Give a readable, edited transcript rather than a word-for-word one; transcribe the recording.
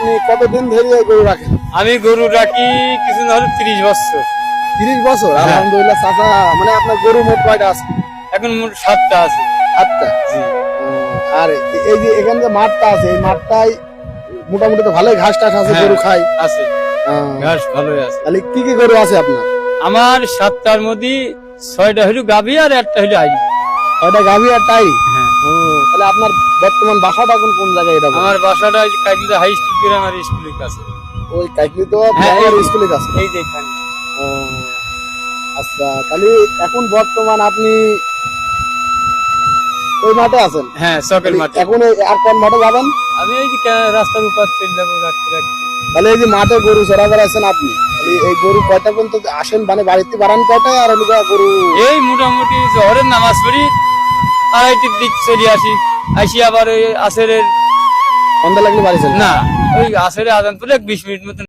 আপনি কতদিন ধরে এই গরু রাখেন? আমি গরু রাখি কিছু না হলে 30 বছর। 30 বছর? আলহামদুলিল্লাহ চাচা, মানে আপনার গরু মোট কয়টা আছে? এখন মোট 7টা আছে। 7টা? জি। আর এই যে এখানে যে মাঠটা আছে, এই মাঠটাই মোটামুটি তো ভালোই ঘাস টাস আছে, গরু খায়? আছে, ঘাস ভালোই আছে। তাহলে কি কি গরু আছে আপনার? আমার 7টার মধ্যে 6টা হইলো গাভী আর 1টা হইলো আইলি। কয়টা গাভী আর টাই? হ্যাঁ। তাহলে আপনার বর্তমান বাসাটা কোন জায়গায়? এটা আমার বাসাটা কাইকিলা হাই স্কুল প্রাইমারি স্কুলের কাছে। ওই কাইকলি তো হ্যাঁ, স্কুলের কাছে? এই যে এখানে। আচ্ছা, তাহলে এখন বর্তমান আপনি ওই মাঠে আছেন? হ্যাঁ, চকের মাঠে। এখন আর কোন মাঠে যাবেন? আমি এই যে রাস্তার উপর চলে যাবো রাখতে। তাহলে এই যে মাঠে গরু চড়াবার আছেন আপনি, এই গরু কয়টা পর্যন্ত আসেন, মানে বাড়িতে বাড়ান কয়টায়? আর গরু এই মোটামুটি জহরের নামাজ পড়ি 2:30টার দিক চলে আসি আবার ওই আসরের সন্ধ্যা লাগলে বাড়ি চলে? না, ওই আসরে আজান পড়লে 20 মিনিট মতো